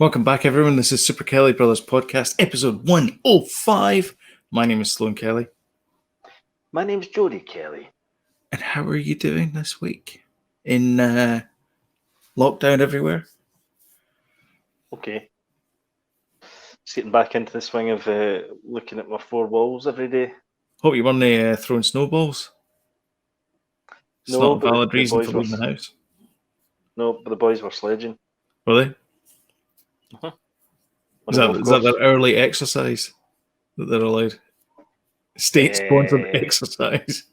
Welcome back, everyone. This is Super Kelly Brothers Podcast, episode 105. My name is Sloan Kelly. My name's Jody Kelly. And how are you doing this week? In lockdown everywhere? Okay. Just getting back into the swing of looking at my four walls every day. Hope you weren't throwing snowballs. It's No, not a but valid the reason boys for leaving the house. No, but the boys were sledging. Were they? Uh-huh. Is that their early exercise that they're allowed? State-sponsored exercise.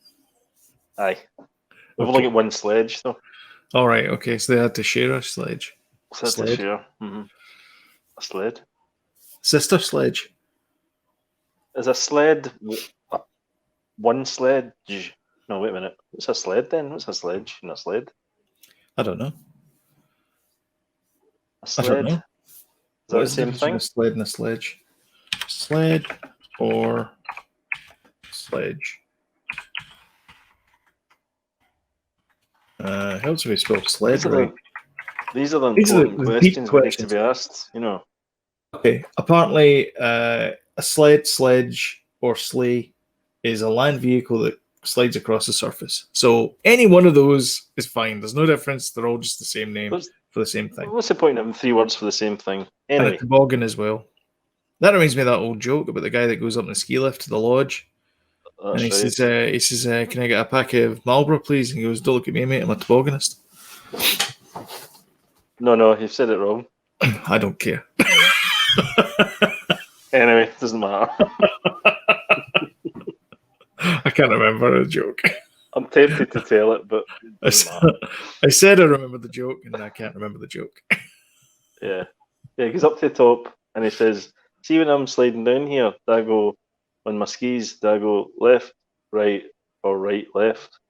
Aye. We've only got one sledge, though. All right, okay, so they had to share a sledge. So that's to share. Mm-hmm. A sled. Sister sledge. Is a sled one sledge? No, wait a minute. What's a sled then? What's a sledge and a sled? I don't know. A sled? I don't know. Is that the same thing? A sled and a sledge. Sled or sledge. How else do we spell sled? These are the important questions that need to be asked, you know. Okay. Apparently, a sled, sledge, or sleigh is a land vehicle that slides across the surface. So any one of those is fine. There's no difference. They're all just the same name for the same thing. What's the point of having three words for the same thing? Anyway. And a toboggan as well. That reminds me of that old joke about the guy that goes up in a ski lift to the lodge. That's and he right. says, can I get a pack of Marlboro, please? And he goes, don't look at me, mate. I'm a tobogganist. No, you've said it wrong. I don't care. Anyway, doesn't matter. I can't remember the joke. I'm tempted to tell it, but I said I remember the joke, and I can't remember the joke. Yeah, he goes up to the top, and he says, see when I'm sliding down here, do I go on my skis, do I go left, right, or right, left?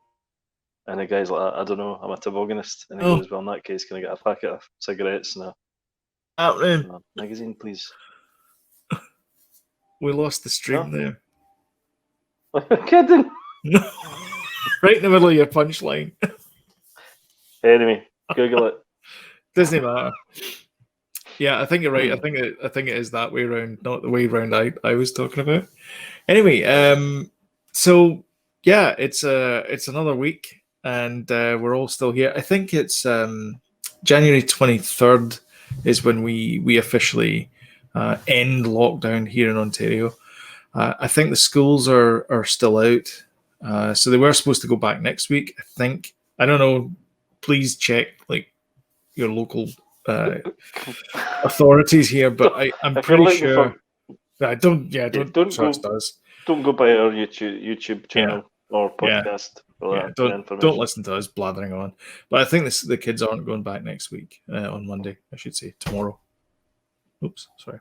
And the guy's like, I don't know, I'm a tobogganist. And he goes, well, in that case, can I get a packet of cigarettes and a magazine, please? We lost the stream there. Are you kidding? No. Right in the middle of your punchline. Anyway, Google it. Doesn't matter. Yeah, I think you're right. I think it is that way around, not the way around I was talking about. Anyway, so yeah, it's another week, and we're all still here. I think it's January 23rd is when we officially end lockdown here in Ontario. I think the schools are still out, so they were supposed to go back next week. I think. I don't know. Please check your local authorities here, but I'm pretty sure. Don't trust us. Don't go by our YouTube channel or podcast. Don't listen to us blathering on. But I think the kids aren't going back next week on Monday. I should say tomorrow. Oops, sorry.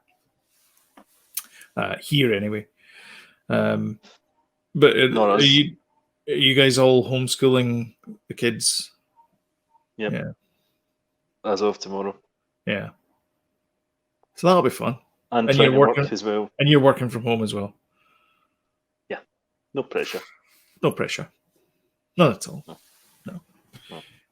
Here anyway. But are you guys all homeschooling the kids? Yep. Yeah. As of tomorrow. Yeah. So that'll be fun. And you're working as well. And you're working from home as well. Yeah. No pressure. No pressure. Not at all. No.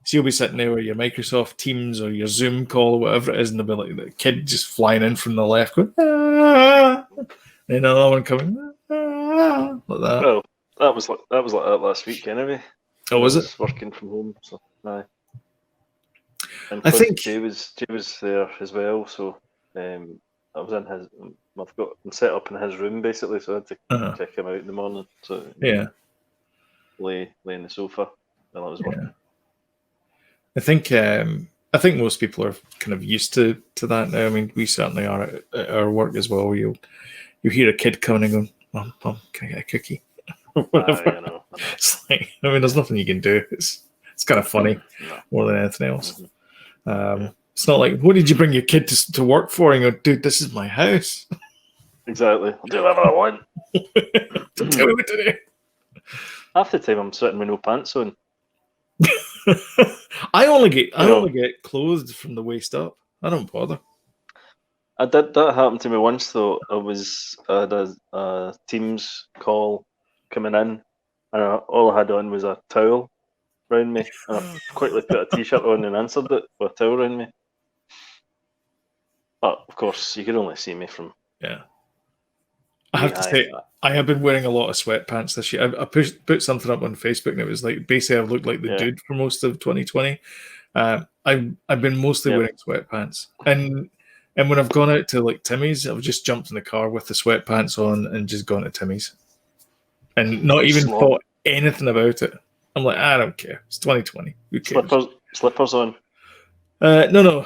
So you'll be sitting there with your Microsoft Teams or your Zoom call, whatever it is, and there'll be like the kid just flying in from the left going, ah! And another one coming, ah! Like that. Well, that was like that last week anyway. Oh, was it? Working from home, so aye. And I think Jay was there as well, so I was in his. I'm set up in his room basically, so I had to check him out in the morning. So yeah, lay in the sofa while I was working. Yeah. I think most people are kind of used to that now. I mean, we certainly are at our work as well. You hear a kid coming and going, Mom, can I get a cookie? Whatever. I know. It's like, I mean, there's nothing you can do. It's kind of funny more than anything else. It's not like, what did you bring your kid to work for? And you go, dude, this is my house. Exactly. I'll do whatever I want. Don't tell me what to do. Half the time I'm sitting with no pants on. I only get clothed from the waist up. I don't bother. That happened to me once though. I had a Teams call coming in, and all I had on was a towel around me, and I quickly put a t-shirt on and answered it with a towel around me. But of course, you can only see me from. Yeah. I have to say, I have been wearing a lot of sweatpants this year. I put something up on Facebook, and it was like basically I looked like the dude for most of 2020. I've been mostly wearing sweatpants, and when I've gone out to like Timmy's, I've just jumped in the car with the sweatpants on and just gone to Timmy's, and not even thought anything about it. I'm like, I don't care. It's 2020. Who cares? Slippers on. No.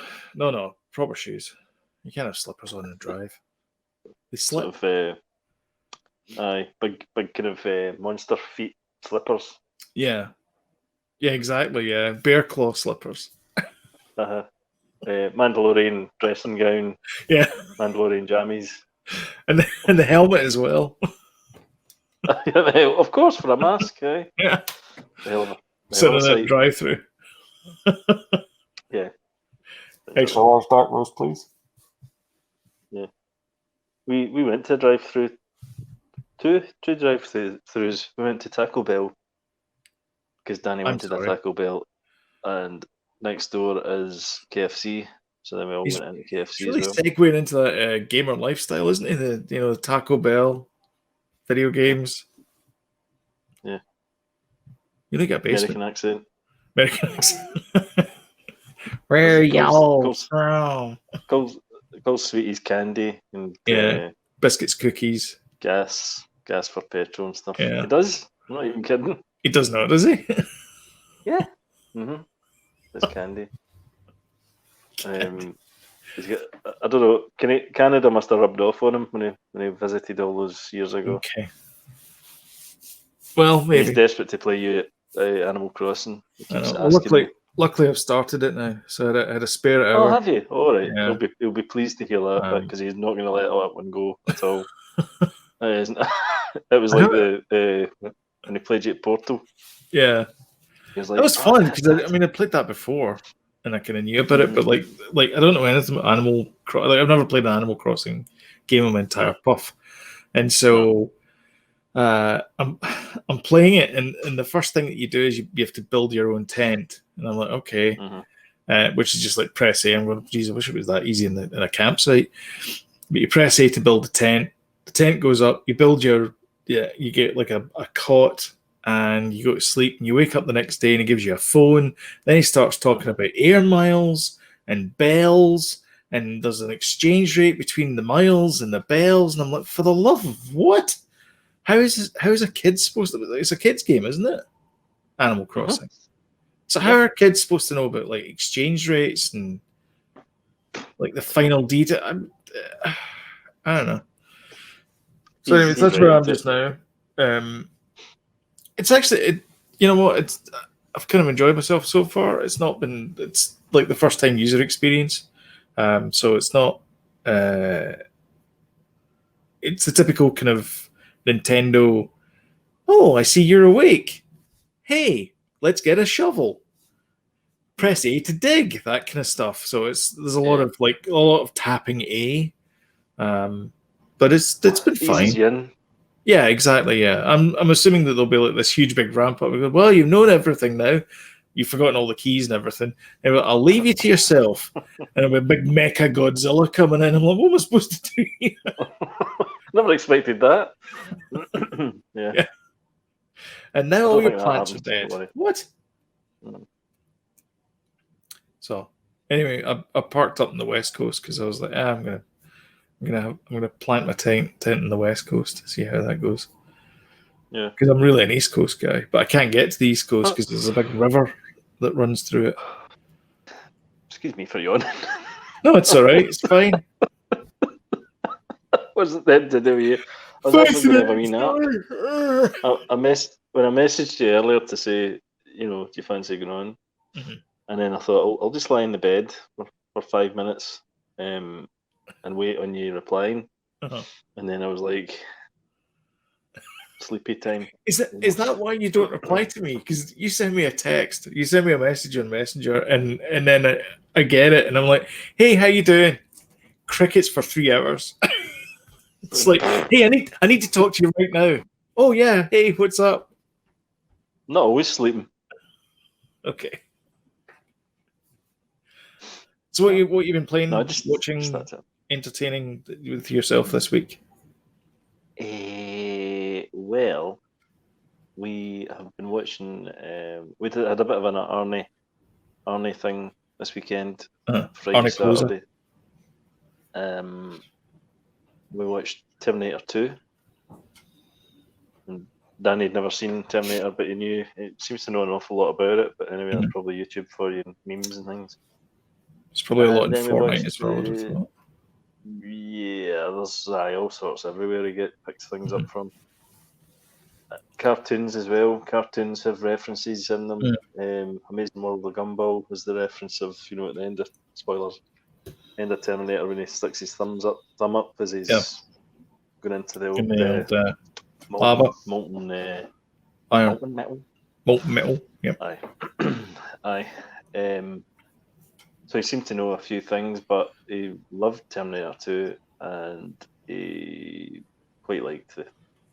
Proper shoes. You can't have slippers on and drive. They slip. Sort of, big kind of monster feet slippers. Yeah, exactly. Yeah, bear claw slippers. Mandalorian dressing gown. Yeah, Mandalorian jammies, and the helmet as well. Of course, for a mask. Yeah, sitting in that drive-through. Yeah. Extra large dark roast, please. Yeah, we went to drive-through. Two drive-throughs. We went to Taco Bell because Danny wanted a Taco Bell, and next door is KFC. So then we all went into KFC really as well. Segueing into that gamer lifestyle, isn't he? The Taco Bell, video games. Yeah. You don't get a basement. American accent. Where y'all from? Calls sweeties candy and biscuits, cookies, gas for petrol and stuff. Yeah. He does. I'm not even kidding. He does not, does he? Yeah. It's candy. I don't know. Canada must have rubbed off on him when he visited all those years ago. Okay. Well, maybe he's desperate to play you Animal Crossing. Luckily, I've started it now, so I had a spare hour. Oh, have you? All right. Yeah. He'll be pleased to hear that, because he's not going to let that one go at all. It was like when he played you at Portal. Yeah, he was like, that was fun because I played that before and I kind of knew about it, but like I don't know anything about Animal Crossing. Like, I've never played an Animal Crossing game in my entire puff, and so I'm playing it, and the first thing that you do is you have to build your own tent, and I'm like, okay, which is just like press A. I'm going, geez, I wish it was that easy in a campsite. But you press A to build a tent. The tent goes up. You build you get like a cot, and you go to sleep, and you wake up the next day, and he gives you a phone. Then he starts talking about air miles and bells, and there's an exchange rate between the miles and the bells, and I'm like, for the love of what? How is a kid supposed to? It's a kid's game, isn't it? Animal Crossing. So how are kids supposed to know about like exchange rates and like the final detail? I don't know. So anyways, that's where I'm just now. It's actually, you know what? I've kind of enjoyed myself so far. It's like the first time user experience. So it's not. It's a typical kind of Nintendo. Oh, I see you're awake. Hey, let's get a shovel. Press A to dig, that kind of stuff. So there's a lot of tapping A. But it's been fine. Yeah, exactly. Yeah, I'm assuming that there'll be like this huge big ramp up. We go, well, you've known everything now. You've forgotten all the keys and everything. Anyway, I'll leave you to yourself. And a big mecha Godzilla coming in. I'm like, what am I supposed to do here? Never expected that. Yeah. And now all your plants are dead. What? So anyway, I parked up on the West Coast because I was like, I'm gonna plant my tent in the West Coast to see how that goes. Yeah, because I'm really an East Coast guy, but I can't get to the East Coast because there's a big river that runs through it. Excuse me for yawning. No, it's all right. It's fine. Wasn't that to do with you? I was actually going to have a wee nap. When I messaged you earlier to say, do you fancy going on? Mm-hmm. And then I thought, I'll just lie in the bed for 5 minutes and wait on you replying. Uh-huh. And then I was like, sleepy time. Is that why you don't reply to me? Because you send me a text, you send me a message on Messenger, and then I get it, and I'm like, hey, how you doing? Crickets for 3 hours. It's like, hey, I need to talk to you right now. Oh yeah, hey, what's up? Not always sleeping. Okay. So what you've been playing, No, just watching, that's it. entertaining with yourself this week? Well, we have been watching. We had a bit of an Arnie thing this weekend, Friday, Arnie Closer. Saturday. We watched Terminator 2. And Danny had never seen Terminator, but he seems to know an awful lot about it. But anyway, that's probably YouTube for you, and memes and things. It's probably a lot in then we Fortnite watched as well. I would have thought. Yeah, there's all sorts everywhere you get picked things up from. Cartoons as well. Cartoons have references in them. Amazing World of Gumball was the reference of, at the end of spoilers, end of Terminator when he sticks his thumb up as he's going into the old lava, molten iron, molten metal. molten metal. Yep. Aye, aye. So he seemed to know a few things, but he loved Terminator 2, and he quite liked the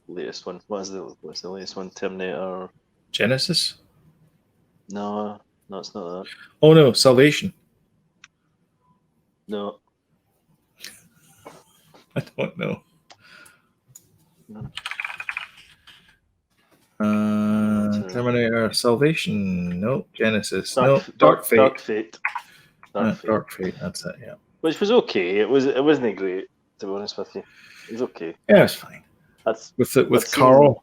latest one. What's the latest one? Terminator Genesis? No, it's not that. Oh no, Salvation. No. I don't know. No. Terminator, Salvation. No, Genesis. Dark Fate. Dark Fate. Dark Fate. That's it. Yeah. Which was okay. It wasn't great, to be honest with you. It was okay. Yeah, it's fine. That's with Carl.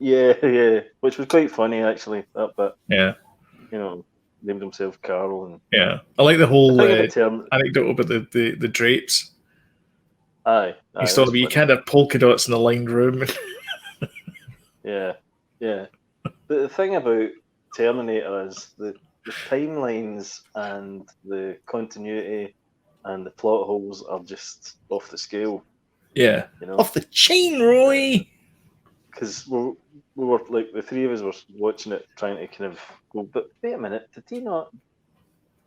Yeah. Which was quite funny actually. That bit. Yeah. Named himself Carl and. Yeah, I like the whole anecdote about the drapes. Aye. He's thought about you can't have polka dots in a lined room. Yeah. The thing about Terminator is the timelines and the continuity and the plot holes are just off the scale. Yeah, off the chain, Roy. Because we were like the three of us were watching it, trying to kind of go. But wait a minute, did he not?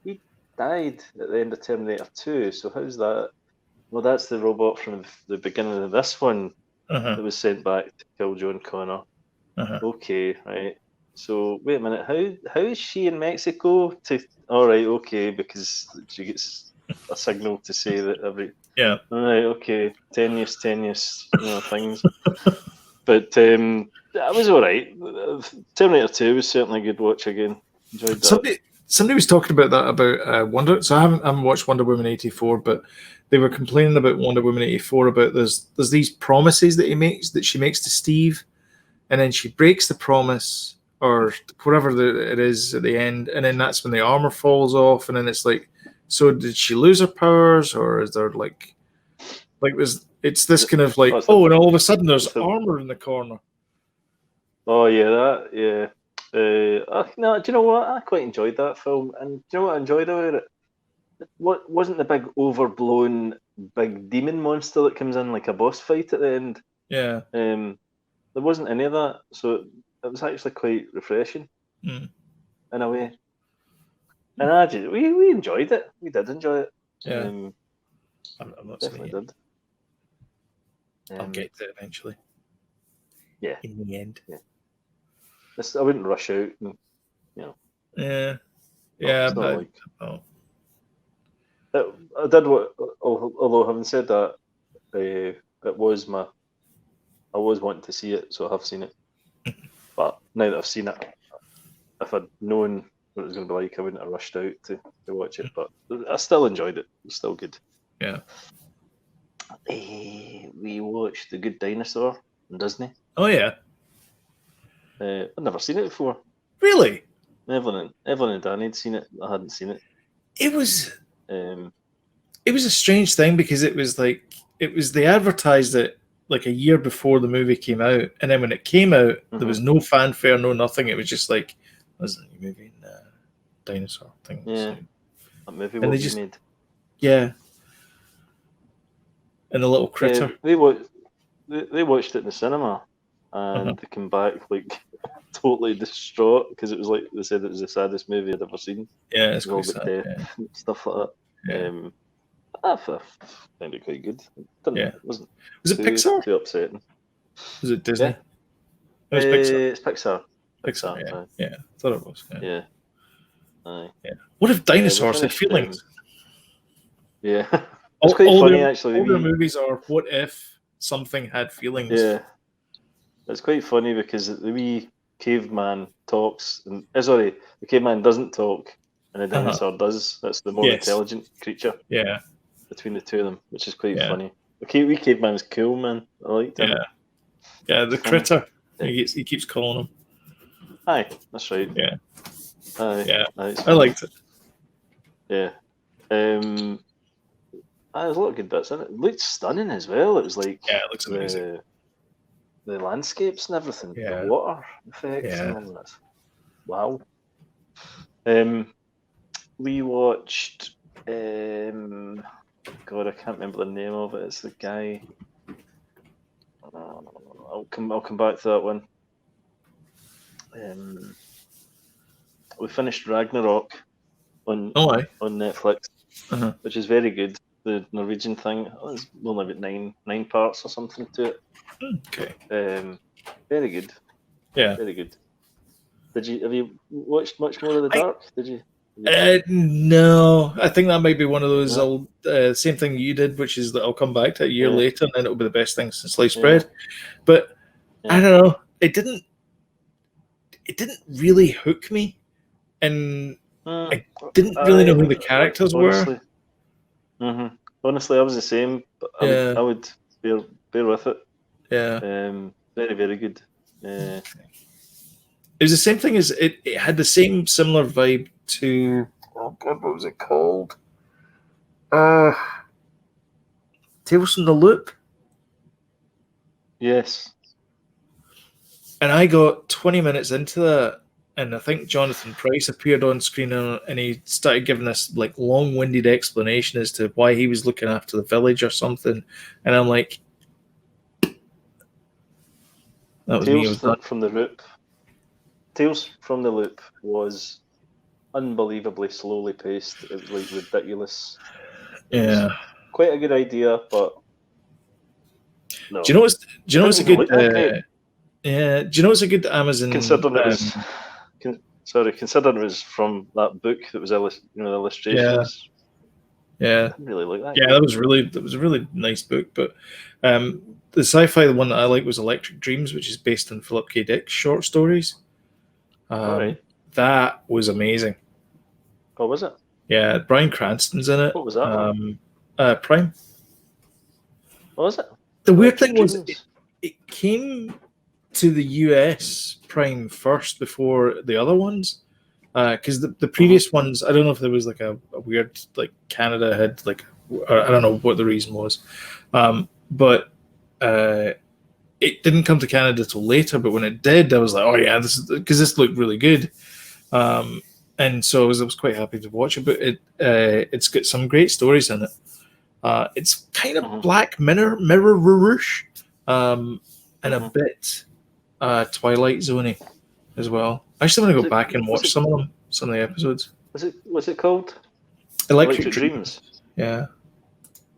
He died at the end of Terminator 2. So how's that? Well, that's the robot from the beginning of this one that was sent back to kill John Connor. Okay, right. So wait a minute, how is she in Mexico? All right, okay, because she gets a signal to say that every. Yeah. All right, okay, tenuous, things. But that was all right. Terminator 2 was certainly a good watch again. Enjoyed that. Somebody was talking about that about Wonder. So I haven't watched Wonder Woman 84, but they were complaining about Wonder Woman 84 about there's these promises that she makes to Steve, and then she breaks the promise or whatever it is at the end, and then that's when the armor falls off, and then it's like, so did she lose her powers, or is there like it's this kind of like, and all of a sudden there's armor in the corner. Oh yeah, yeah. No, do you know what? I quite enjoyed that film, and do you know what I enjoyed about it? What wasn't the big overblown big demon monster that comes in like a boss fight at the end? Yeah. There wasn't any of that, so it was actually quite refreshing in a way. And we enjoyed it. We did enjoy it. Yeah. I'm not definitely did. I'll get to it eventually. Yeah. In the end. Yeah. I wouldn't rush out. And, Yeah. Yeah. I did what. Although having said that, I was wanting to see it, so I have seen it. But now that I've seen it, if I'd known what it was going to be like, I wouldn't have rushed out to watch it. But I still enjoyed it. It was still good. Yeah. We watched The Good Dinosaur on Disney. Oh yeah. I'd never seen it before. Really? Evelyn and Danny had seen it. I hadn't seen it. It was a strange thing because they advertised it like a year before the movie came out, and then when it came out, there was no fanfare, no nothing. It was just like, "There's a new movie, dinosaur thing." Yeah, that movie will be made. Yeah, and the little critter. They watched it in the cinema, and they came back like totally distraught because it was like they said it was the saddest movie I'd ever seen. Yeah, it's quite sad. Stuff like that. Yeah. I found it quite good. Was it Pixar? Too upsetting. Was it Disney? Yeah. It was Pixar. It's Pixar. Pixar. Yeah. I thought it was. Yeah. Aye. What if dinosaurs had finished, feelings? Yeah, it's quite funny actually. All their movies are what if something had feelings. Yeah, it's quite funny because the wee caveman talks, and sorry, the caveman doesn't talk, and the dinosaur does. That's the more intelligent creature. Yeah, between the two of them, which is quite Yeah. funny. The wee caveman's cool, man. I liked him. Yeah, the Funny. critter. He keeps calling him. Aye, that's right. Yeah, Aye, yeah. it's I funny. liked it. Yeah. There's a lot of good bits in it. It looked stunning as well. It was like Yeah, it looks amazing. the landscapes and everything, Yeah. the water effects Yeah. and all that. Wow. We watched. God, I can't remember the name of it. It's the guy. I'll come back to that one. We finished Ragnarok on Netflix, which is very good. The Norwegian thing. There's only about nine parts or something to it. Okay. Very good. Yeah. Very good. Have you watched much more of the Dark? Did you? No, I think that might be one of those old same thing you did, which is that I'll come back to it a year later and then it'll be the best thing since sliced bread. But I don't know. It didn't really hook me, and I didn't really know who the characters were. Honestly, I was the same. But I would bear with it. Yeah. Very, very good. It was the same thing as it had the same similar vibe to what was it called? Tales from the Loop. Yes. And I got 20 minutes into that, and I think Jonathan Pryce appeared on screen and he started giving this like long-winded explanation as to why he was looking after the village or something. And I'm like, that was Tales me. from the Loop. Tales from the Loop was unbelievably slowly paced. It was like ridiculous. Yeah. Quite a good idea, but no. Do you know what's a good? Yeah. Do you know what's a good Amazon? Considering it was, considering it was from that book that was illustrations. Yeah. I didn't really like that. Yeah, that was a really nice book. But the sci-fi one that I like was Electric Dreams, which is based on Philip K. Dick's short stories. All right. That was amazing. Oh, was it? Yeah, Bryan Cranston's in it. What was that one? Prime. What was it? The weird thing was it came to the US Prime first before the other ones. Because the previous ones, I don't know if there was like a weird, like Canada had like, I don't know what the reason was. But it didn't come to Canada till later, but when it did, I was like, oh yeah, this looked really good. And so I was quite happy to watch it, but it's got some great stories in it. It's kind of Black Mirror-ish, and a bit Twilight Zone-y as well. I actually want to go back and watch some of the episodes. What's it called? Electric Dreams. Yeah.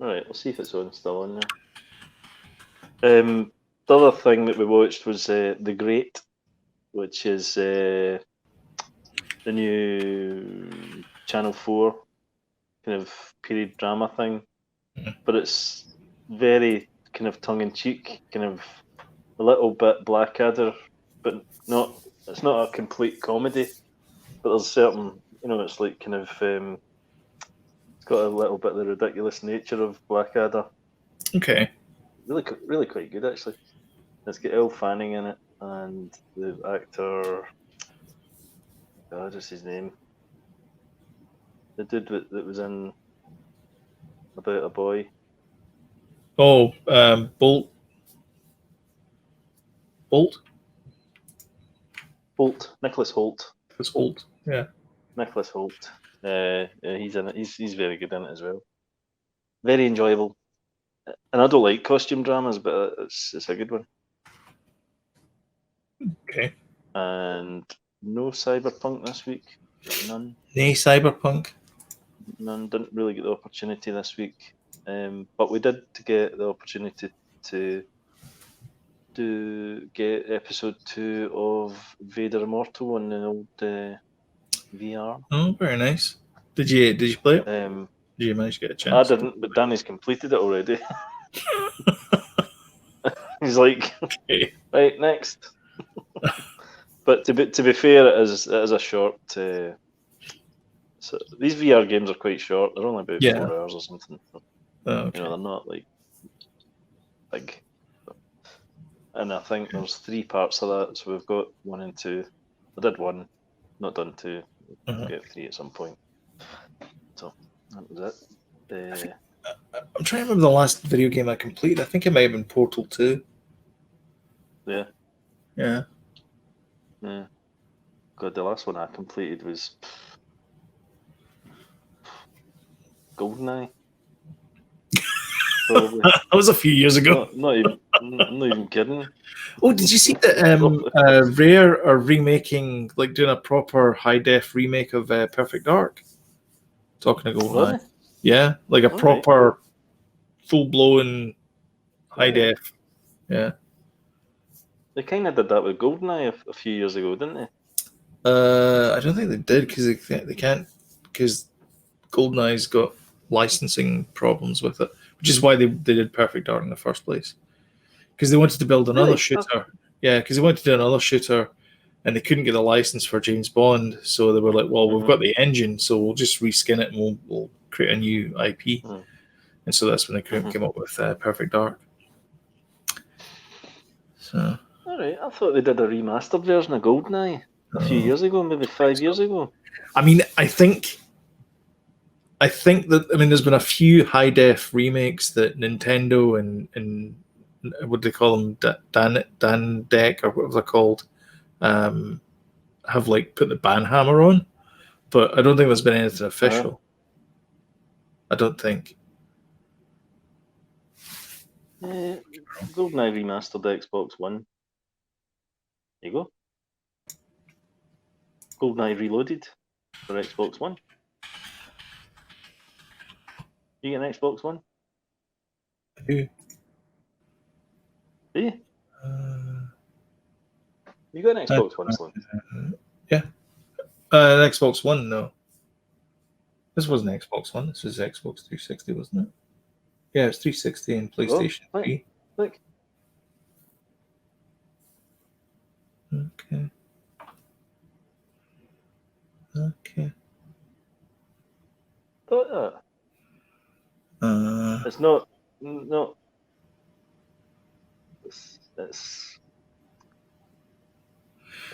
All right, we'll see if it's still on there. The other thing that we watched was The Great, which is the new Channel 4 kind of period drama thing, but it's very kind of tongue-in-cheek, kind of a little bit Blackadder, but it's not a complete comedy, but there's certain, it's like kind of, it's got a little bit of the ridiculous nature of Blackadder. Okay. Really quite good, actually. It's got Elle Fanning in it, and the actor, what's his name? The dude that was in About a Boy. Oh, Bolt. Nicholas Hoult. It's Holt. Yeah. Nicholas Hoult. He's in it. He's very good in it as well. Very enjoyable. And I don't like costume dramas, but it's a good one. Okay. And no Cyberpunk this week. None. No Cyberpunk. None. Didn't really get the opportunity this week. But we did get the opportunity to get episode 2 of Vader Immortal on the old VR. Oh, very nice. Did you play it? Did you manage to get a chance? I didn't, but Danny's completed it already. He's like, Okay. right, next. But to be fair, it is a short. So these VR games are quite short. They're only about 4 hours or something. Okay. They're not like big. And I think there's 3 parts of that. So we've got 1 and 2. I did 1, not done 2. We'll get 3 at some point. So that was it. I'm trying to remember the last video game I completed. I think it might have been Portal 2. Yeah. Yeah. Yeah. God, the last one I completed was GoldenEye. Probably. That was a few years ago. I'm not even kidding. Oh, did you see that Rare are remaking, like doing a proper high-def remake of Perfect Dark? Talking to GoldenEye. Really? Yeah, like a proper full-blown high-def. Yeah. They kind of did that with GoldenEye a few years ago, didn't they? I don't think they did because they can't, because GoldenEye's got licensing problems with it, which is why they did Perfect Dark in the first place. Because they wanted to build another shooter. Yeah, because they wanted to do another shooter and they couldn't get a license for James Bond. So they were like, well, we've got the engine, so we'll just reskin it and we'll create a new IP. And so that's when they came up with Perfect Dark. So. All right, I thought they did a remastered version of GoldenEye a few years ago, maybe 5 years ago. I mean, I think that, there's been a few high def remakes that Nintendo and what do they call them, Dan Deck or whatever they're called, have like put the banhammer on, but I don't think there's been anything official. I don't think. GoldenEye remastered Xbox One. There you go. GoldenEye Reloaded for Xbox One. You get an Xbox One? I do. Do you? You got an Xbox One, Slim? Yeah. An Xbox One, no. This wasn't Xbox One. This was Xbox 360, wasn't it? Yeah, it's 360 and PlayStation 3. Look. Okay. Thought that. It's not. No. It's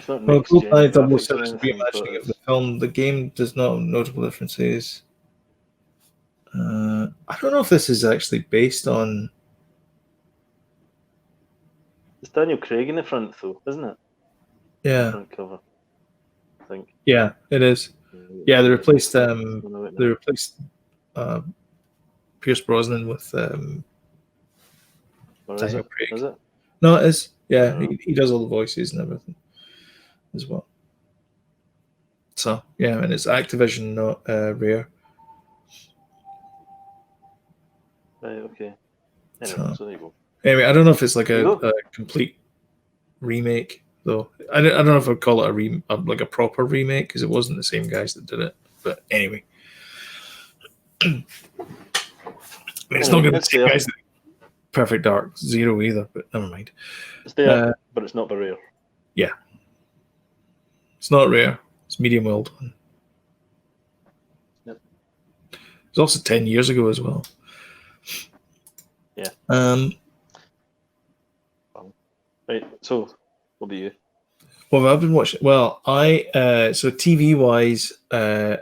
not next gen graphics or anything, reimagining of the film. The game does not have notable differences. I don't know if this is actually based on. It's Daniel Craig in the front, though, isn't it? Yeah. Front cover, I think. Yeah, it is. Yeah, they replaced Pierce Brosnan with Daniel Craig. Is it? No, it is. Yeah, he does all the voices and everything as well. So yeah, and it's Activision, not Rare. Right. Okay. Anyway, so there you go. Anyway, I don't know if it's like a complete remake though. I don't know if I'd call it like a proper remake because it wasn't the same guys that did it. But anyway, it's not going to be the same guys that Perfect Dark Zero either. But never mind. It's there, but it's not the Rare. Yeah, it's not Rare. It's medium well done. Yep. It's also 10 years ago as well. Yeah. Right. So, what about you? Well, I've been watching. Well, so TV wise, I've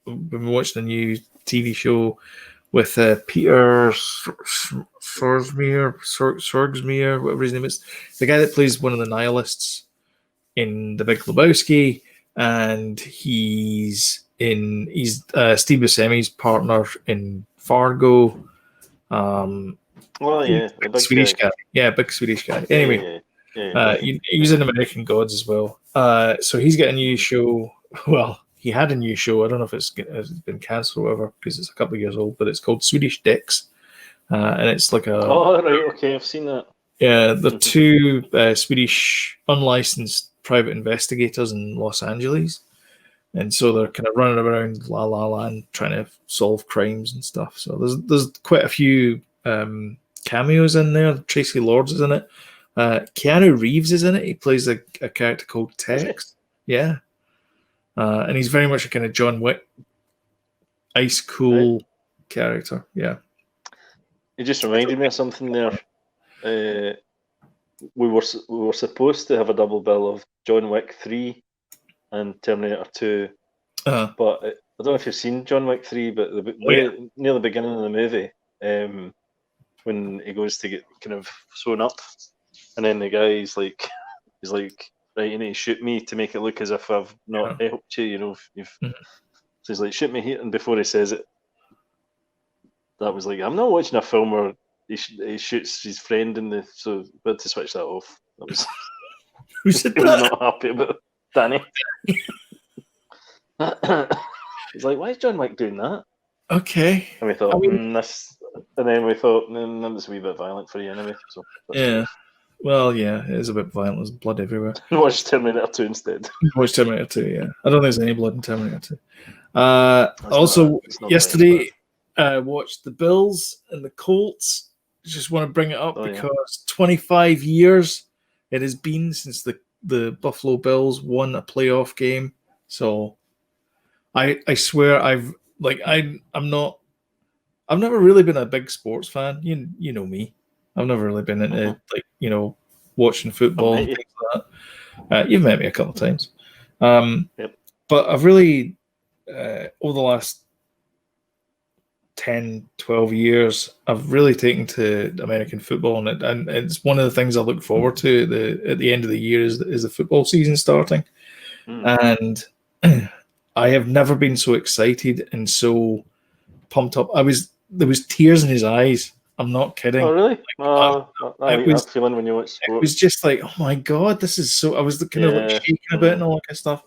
been watching a new TV show with Peter Sorgsmere, whatever his name is, the guy that plays one of the nihilists in The Big Lebowski, and he's Steve Buscemi's partner in Fargo. Well, yeah, the big Swedish guy. Yeah, big Swedish guy. Anyway, he was in American Gods as well. So he's got a new show. Well, he had a new show. I don't know if it's been cancelled or whatever because it's a couple of years old, but it's called Swedish Dicks, and it's like a. Oh right, okay, I've seen that. Yeah, the two Swedish unlicensed private investigators in Los Angeles, and so they're kind of running around La La Land trying to solve crimes and stuff. So there's quite a few cameos in there. Tracy Lords is in it. Keanu Reeves is in it. He plays a character called Tex. Yeah. And he's very much a kind of John Wick, ice cool character. Yeah. It just reminded me of something there. We were supposed to have a double bill of John Wick 3 and Terminator 2. But I don't know if you've seen John Wick 3, but near the beginning of the movie, when he goes to get kind of sewn up, and then the guy's like, right, you need to shoot me to make it look as if I've not helped you, So he's like, shoot me here, and before he says it, that was like, I'm not watching a film where he shoots his friend in the, so but to switch that off. That was Who said he that? was not happy about Danny. He's like, why is John Wick doing that? Okay. And we thought, this, and then we thought, that was a wee bit violent for you anyway. So yeah. Well, yeah, it is a bit violent. There's blood everywhere. Watch Terminator 2 instead. Watch Terminator 2, yeah. I don't think there's any blood in Terminator 2. Also, yesterday, watched the Bills and the Colts. Just want to bring it up because 25 years it has been since the Buffalo Bills won a playoff game. So I swear I've never really been a big sports fan. You know me. I've never really been into watching football and things like that. You've met me a couple of times. Yep. But I've really over the last 10, 12 years, I've really taken to American football, and it's one of the things I look forward to at the end of the year is the football season starting. And I have never been so excited and so pumped up. There was tears in his eyes. I'm not kidding. Oh, really? That feeling when you watch sport. It was just like, oh my God, this is so. I was kind of like shaking a bit and all that kind of stuff,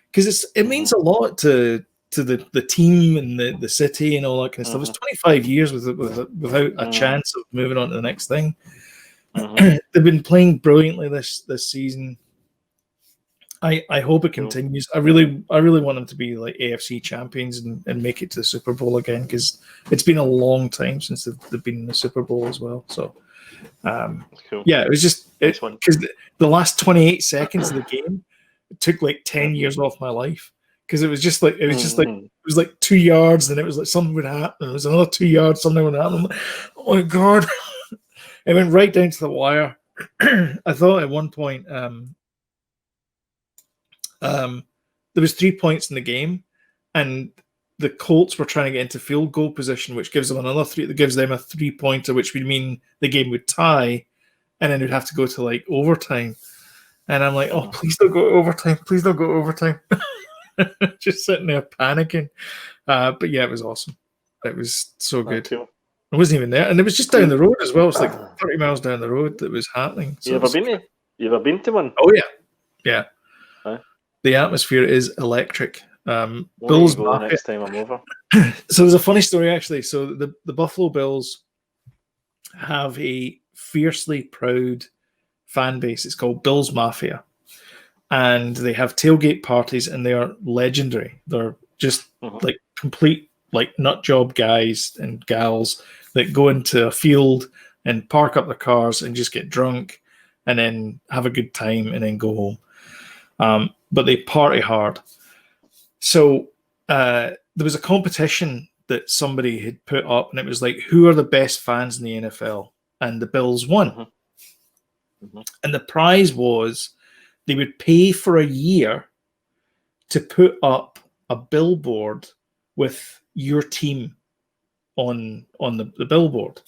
because it means a lot to the team and the city and all that kind of stuff. It's 25 years without a chance of moving on to the next thing. They've been playing brilliantly this season. I hope it continues. I really want them to be like AFC champions and make it to the Super Bowl again, because it's been a long time since they've been in the Super Bowl as well. So, cool. Yeah, it was just because the last 28 seconds of the game took like 10 years off my life, because it was just like it was like 2 yards, and it was like something would happen. It was another 2 yards, something would happen. Like, oh my God! It went right down to the wire. I thought at one point. There was 3 points in the game, and the Colts were trying to get into field goal position, which gives them another three. That gives them a 3-pointer, which would mean the game would tie, and then it'd have to go to like overtime. And I'm like, oh, please don't go to overtime! Please don't go to overtime! Just sitting there panicking. But yeah, it was awesome. It was so good. Cool. I wasn't even there, and it was just down the road as well. It's like 30 miles down the road that was happening. So you ever been to one? Oh yeah. The atmosphere is electric. Bills go next time I'm over. So there's a funny story actually. So the Buffalo Bills have a fiercely proud fan base. It's called Bills Mafia, and they have tailgate parties, and they are legendary. They're just like complete like nut job guys and gals that go into a field and park up their cars and just get drunk and then have a good time and then go home. But they party hard. So there was a competition that somebody had put up, and it was like, who are the best fans in the NFL? And the Bills won. And the prize was they would pay for a year to put up a billboard with your team on the billboard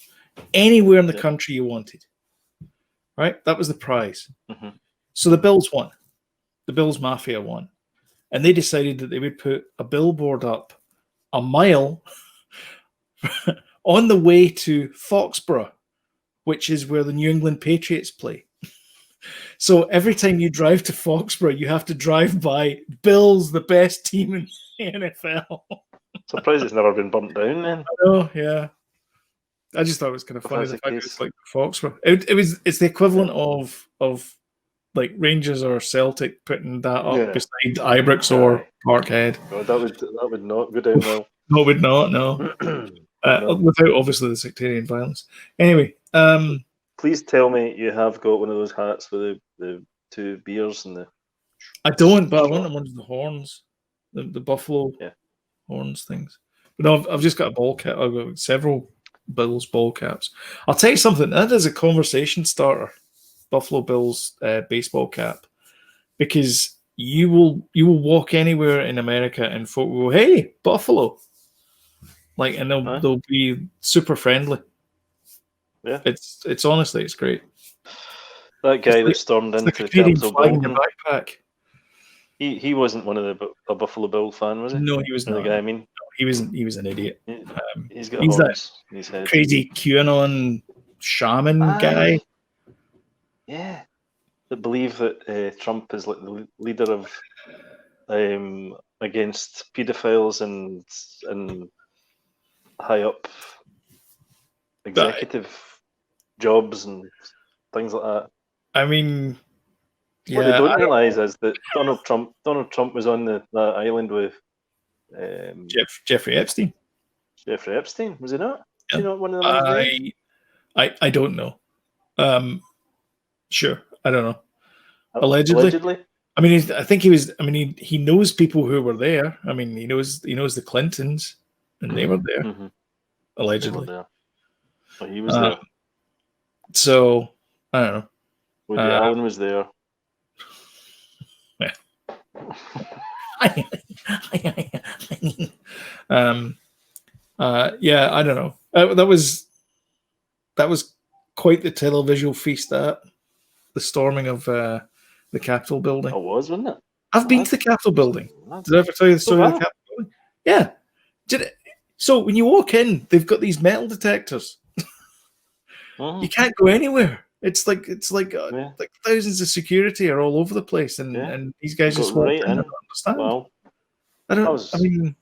anywhere in the country you wanted. Right? That was the prize. So the Bills won. The Bills Mafia won. And they decided that they would put a billboard up a mile on the way to Foxborough, which is where the New England Patriots play. So every time you drive to Foxborough, you have to drive by Bills, the best team in the NFL. Surprised it's never been burnt down then. Oh, yeah. I just thought it was kind of funny the fact it was like Foxborough. It's the equivalent of like Rangers or Celtic putting that up Yeah. beside Ibrox or Parkhead. God, that would not go down well. No, it would not. No, No. without obviously the sectarian violence. Anyway, Please tell me you have got one of those hats with the two beers and the. I don't, but I want one of the horns, the buffalo horns things. But no, I've just got a ball cap. I've got several Bills ball caps. I'll tell you something. That is a conversation starter. Buffalo Bills baseball cap, because you will walk anywhere in America and folk will go, "Hey, Buffalo," like, and they'll be super friendly. Yeah, it's honestly, it's great. That guy that stormed into the Capitol building, backpack. He wasn't one of a Buffalo Bill fan, was he? No, he was not. The guy, I mean, he was an idiot. He's got horns in his head. Crazy QAnon shaman guy. Yeah, that believe that Trump is like the leader of against pedophiles and high up executive jobs and things like that. I mean, what they don't realise is that Donald Trump was on that island with Jeffrey Epstein. Jeffrey Epstein, was he not? Yeah. Is he not one of them? I don't know. Sure, I don't know. Allegedly. I mean, I think he was. I mean, he knows people who were there. I mean, he knows the Clintons, and they were there. Mm-hmm. Allegedly. They were there. Well, he was there. So I don't know. Woody Allen was there. Yeah. Yeah, I don't know. That was quite the televisual feast. That the storming of the Capitol building. It was, wasn't it? I've been to the Capitol building. Did I ever tell you the story of the Capitol building? Yeah. Did it? So when you walk in, they've got these metal detectors. You can't go anywhere. It's like thousands of security are all over the place, and these guys just walk in. I don't understand. Well, I don't. I mean,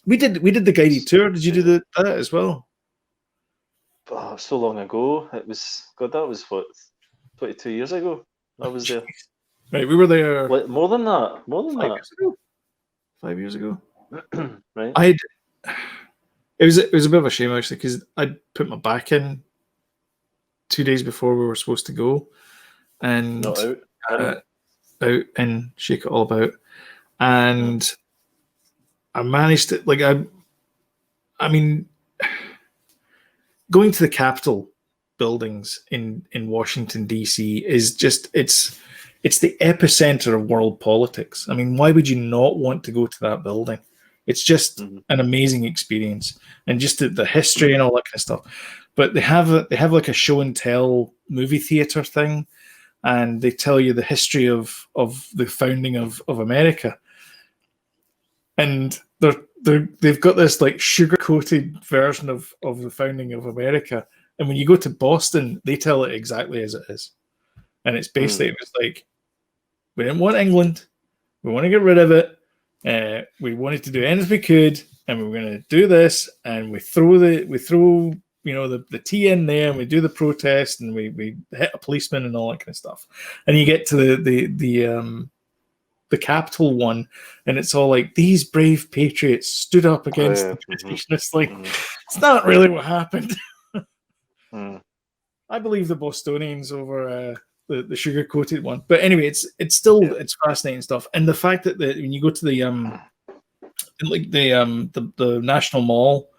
we did the guided tour. Did you do that as well? Oh, so long ago. It was that was what 22 years ago. I was there. Right, we were there. More than that. 5 years ago. Right. It was a bit of a shame actually, because I put my back in 2 days before we were supposed to go, and not out and shake it all about, and I managed to I mean, going to the Capitol buildings in Washington DC is just it's the epicenter of world politics. I mean, why would you not want to go to that building? It's just an amazing experience, and just the history and all that kind of stuff. But they have like a show and tell movie theater thing, and they tell you the history of the founding of America. And they've got this like sugar coated version of the founding of America. And when you go to Boston, they tell it exactly as it is. And it's basically it was like, we didn't want England, we want to get rid of it. We wanted to do anything we could, and we were going to do this, and we throw the tea in there, and we do the protest, and we hit a policeman and all that kind of stuff. And you get to the Capitol one, and it's all like, these brave patriots stood up against the British. And it's like, it's not really what happened. I believe the Bostonians over the sugar coated one, but anyway, it's still it's fascinating stuff. And the fact that when you go to the National Mall,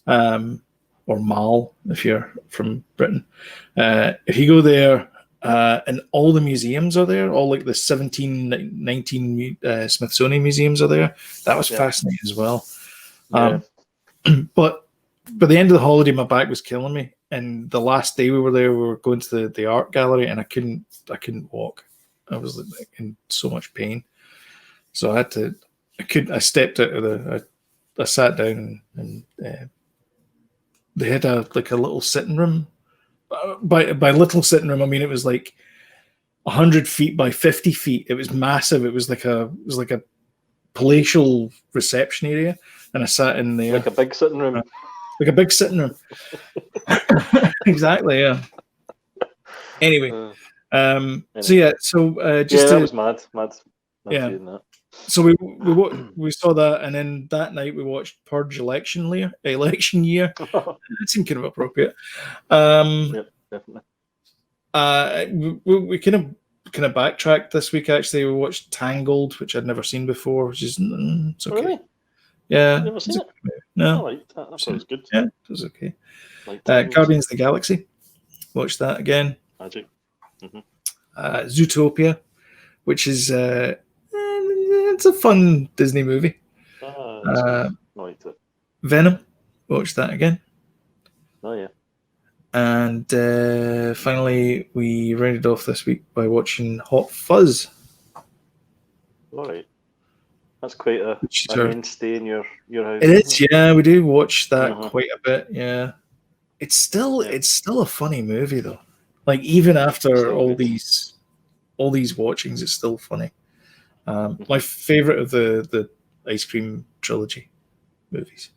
or Mall if you're from Britain, if you go there, and all the museums are there, all like the 1719 Smithsonian museums are there. That was fascinating as well. But by the end of the holiday, my back was killing me. And the last day we were there, we were going to the art gallery, and I couldn't walk. I was like in so much pain. So I stepped out of I sat down, and they had a little sitting room. By little sitting room, I mean it was like 100 feet by 50 feet. It was massive. It was like a palatial reception area, and I sat in there like a big sitting room. Like a big sitting room. Exactly, yeah. Anyway, So yeah, so just that was mad. Yeah. Seeing that. So we saw that, and then that night we watched Purge Election Year. That seemed kind of appropriate. Yep, definitely. We kind of backtracked this week. Actually, we watched Tangled, which I'd never seen before, which is it's okay. Really? Yeah, Never seen it. No, I liked that. I thought it was good. Yeah, it was okay. Like Guardians of the Galaxy. Watched that again. Magic. Mm-hmm. Zootopia, which is it's a fun Disney movie. I liked it. Venom. Watched that again. Oh yeah. And finally, we rounded off this week by watching Hot Fuzz. All right. That's quite a mainstay in your house. It is, yeah. We do watch that quite a bit, yeah. It's still a funny movie though. Like even after all these watchings, it's still funny. My favorite of the Ice Cream trilogy movies.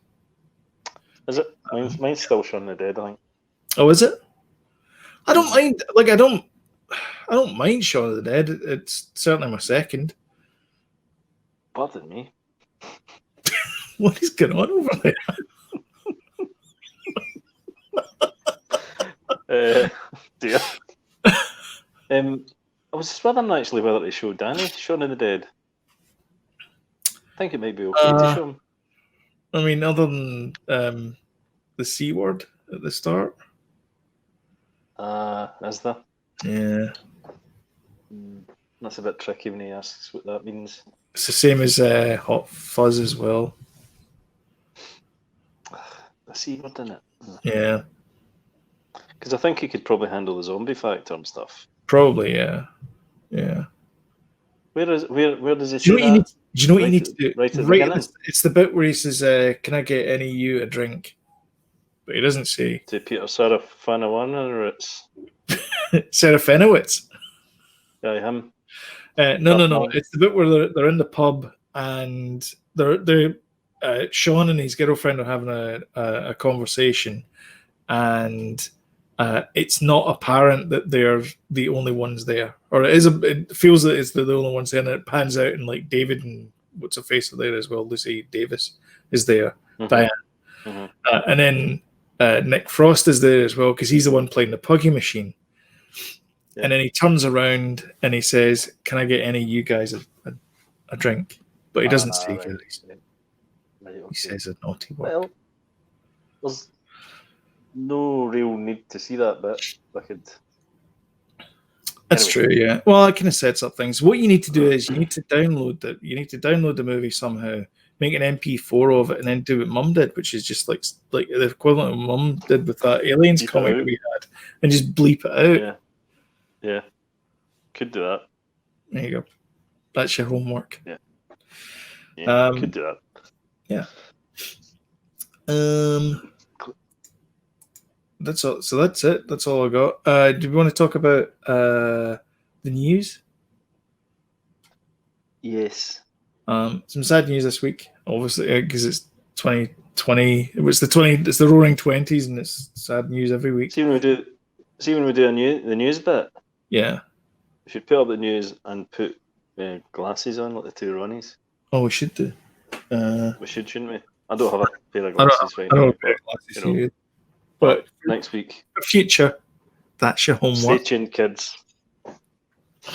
Is it? Mine's still Shaun of the Dead, I think. Oh, is it? I don't mind. Like I don't mind Shaun of the Dead. It's certainly my second. Pardon me. What is going on over there? Dear. I was just wondering actually whether to show Danny Shaun of the Dead. I think it might be okay to show him. I mean, other than the C word at the start. Is there? Yeah. That's a bit tricky when he asks what that means. It's the same as Hot Fuzz as well. The C word in it. Yeah. Because I think he could probably handle the zombie factor and stuff. Probably, yeah. Yeah. Where does he say do you that? Do you know what you need to do? Right at the beginning? It's the bit where he says, "Can I get any of you a drink?" But he doesn't say. To Peter Serafinowicz. Serafinowicz. Yeah, him. No. It's the bit where they're in the pub and they're Sean and his girlfriend are having a conversation, and it's not apparent that they're the only ones there, or it feels that it's the only ones there, and it pans out and like David and what's her face are there as well. Lucy Davis is there, Diane, and then Nick Frost is there as well because he's the one playing the Puggy machine. Yeah. And then he turns around and he says, "Can I get any of you guys a drink?" But he doesn't say guys. Right, okay. He says a naughty word. Well, there's no real need to see that bit. That's true, yeah. Well, it kind of sets up things. What you need to do is you need to download the movie somehow, make an MP4 of it, and then do what Mum did, which is just like the equivalent of Mum did with that Aliens comic that we had, and just bleep it out. Yeah. Could do that. There you go. That's your homework. Yeah. Could do that. Yeah. That's all. So that's it. That's all I got. Do we want to talk about the news? Yes. Some sad news this week, obviously, because it's 2020. It's the Roaring 20s, and it's sad news every week. See when we do the news bit. Yeah. We should put up the news and put glasses on like the two Ronnies. Oh, we should do. We should, shouldn't we? I don't have a pair of glasses right now. I don't have a pair of glasses. But next week. Future, that's your homework. Stay tuned, kids. I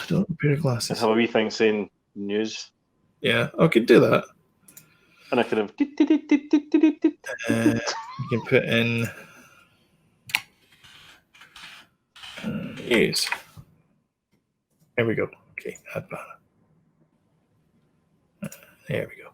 don't have a pair of glasses. And have a wee thing saying news. Yeah, I could do that. And I could have. You can put in. News. There we go. Okay, add banner. There we go.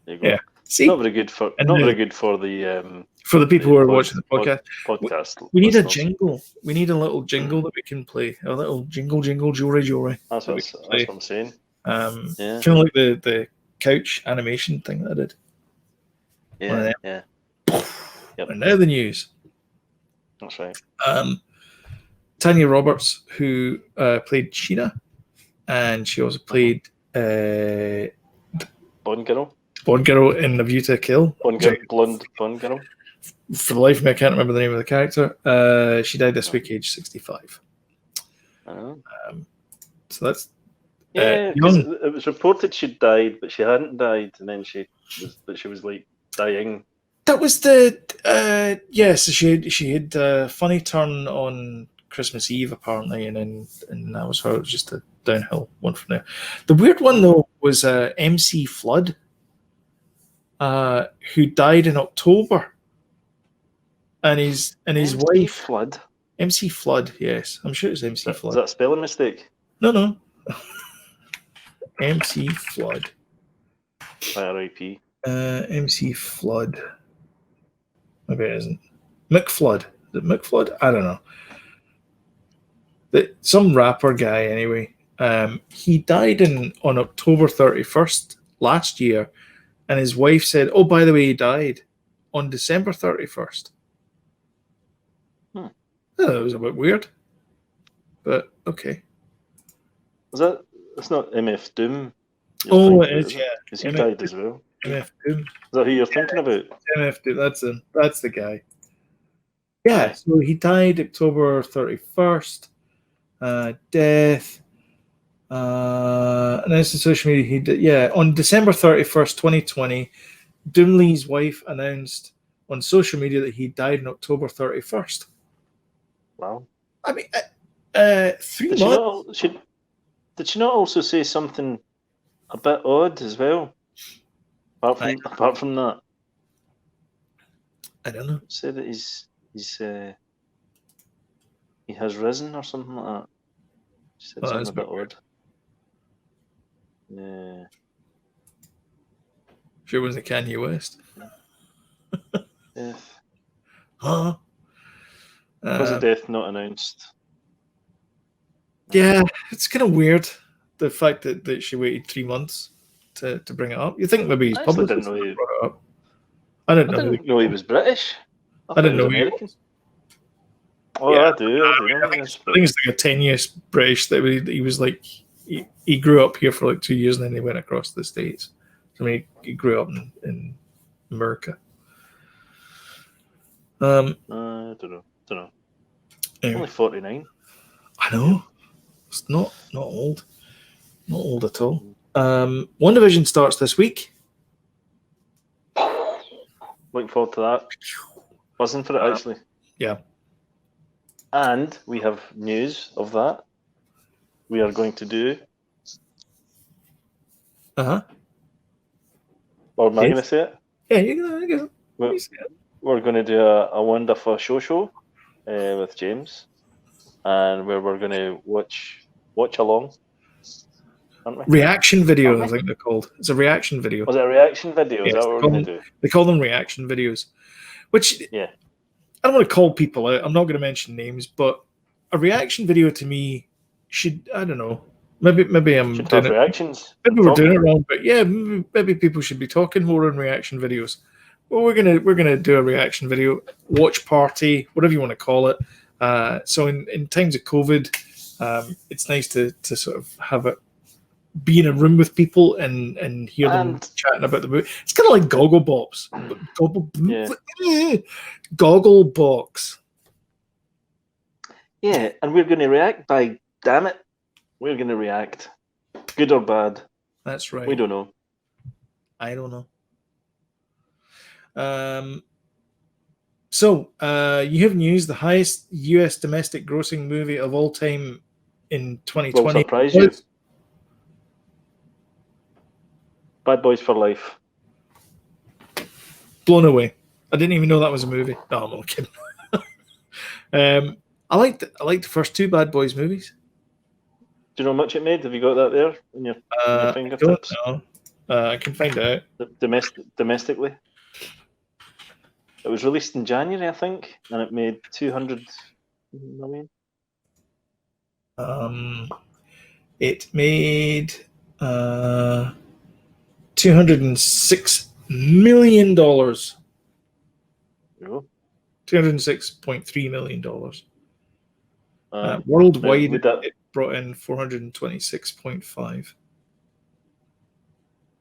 There you go. Yeah. See, not very good for the people who are watching the podcast. We need a jingle. We need a little jingle that we can play. A little jingle, jewelry. That's what I'm saying. Kind of like the couch animation thing that I did. Yeah. Yep. And now the news. That's right. Tanya Roberts, who played Sheena, and she also played Bond Girl in The View to a Kill. Blonde Bond Girl. For the life of me, I can't remember the name of the character. She died this week, age 65. I know. So that's Yeah, because young. it was reported she'd died, but she hadn't died, and then she was like dying. That was the yes. She had a funny turn on Christmas Eve apparently, and that was her. It was just a downhill one from there. The weird one though was MC Flood, who died in October, and his MC wife Flood. MC Flood. Yes, I'm sure it's MC Is Flood. that a spelling mistake? No. MC Flood. R.I.P. MC Flood. Maybe it isn't. McFlood. Is it McFlood? I don't know. Some rapper guy, anyway. He died on October 31st last year, and his wife said, "Oh, by the way, he died on December 31st." That was a bit weird, but okay. That's not MF Doom? Oh, it is, yeah. Because he died as well. MF Doom. Is that who you're thinking about? MF Doom. That's the guy. Yeah. So he died October 31st. Death. And that's the social media he did. Yeah, on December 31st, 2020, Doomley's wife announced on social media that he died on October 31st. Wow. I mean, 3 months. Did she not also say something a bit odd as well? Apart from that, I don't know. Say that he has risen or something like that. She said something a bit odd. Yeah. Sure wasn't Kanye West. Death. Huh? Was a death not announced? Yeah, it's kind of weird, the fact that she waited 3 months to bring it up. You think maybe he's public brought it up. I didn't know he was British. I didn't know American. He was. Oh, yeah, I do. I think it's like a 10 years British that he was like he grew up here for like 2 years and then he went across the States. I mean, he grew up in America. I don't know. Anyway. Only 49. I know. It's not old. Not old at all. One Division starts this week. Looking forward to that. Buzzing for it, actually. Yeah. And we have news of that. We are going to do. Or am I going to say it? Yeah, you're going to say it. We're going to do a wonderful show with James, and where we're going to watch along. Aren't we? Reaction video, I think they're called. It's a reaction video. Was it a reaction video? Is that what we're going to do? They call them reaction videos. Which, yeah. I don't want to call people out. I'm not going to mention names, but a reaction video to me should, I don't know. Maybe I'm doing it. Reactions. Maybe we're doing it wrong, but yeah, maybe people should be talking more on reaction videos. Well, we're gonna do a reaction video, watch party, whatever you want to call it. So in times of COVID, it's nice to sort of have it, be in a room with people and hear them chatting about the movie. It's kind of like Gogglebox. Gogglebox. Yeah, and we're going to react by, damn it, we're going to react. Good or bad. That's right. We don't know. I don't know. So you have news: the highest U.S. domestic grossing movie of all time in 2020. Will surprise you. Bad Boys for Life. Blown away. I didn't even know that was a movie. No, I'm not kidding. I liked the first two Bad Boys movies. Do you know how much it made? Have you got that there in your fingertips? I don't know. I can find out. Domestically. It was released in January, I think, and it made 200 million. It made $206 million. $206.3 million. Worldwide, it brought in 426.5.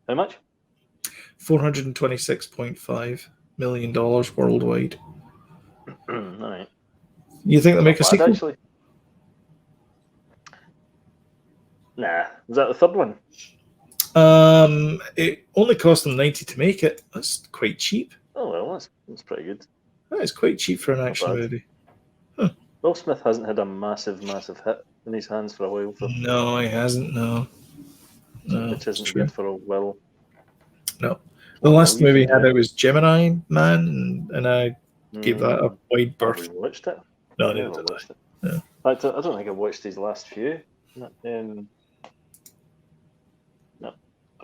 How much? $426.5 million worldwide. All right. You think they'll make a sequel? Actually. Nah, is that the third one? It only cost them 90 to make it. That's quite cheap. Oh well, that's pretty good. That is quite cheap for an action bad. movie. Will Smith hasn't had a massive hit in his hands for a while, though, No, he hasn't. No, which isn't true. good for a Will. No, the last movie he had it was Gemini Man, and I gave that a wide berth. Have we watched it? No, I neither never did watched it. Yeah. I don't think I've watched his last few. No,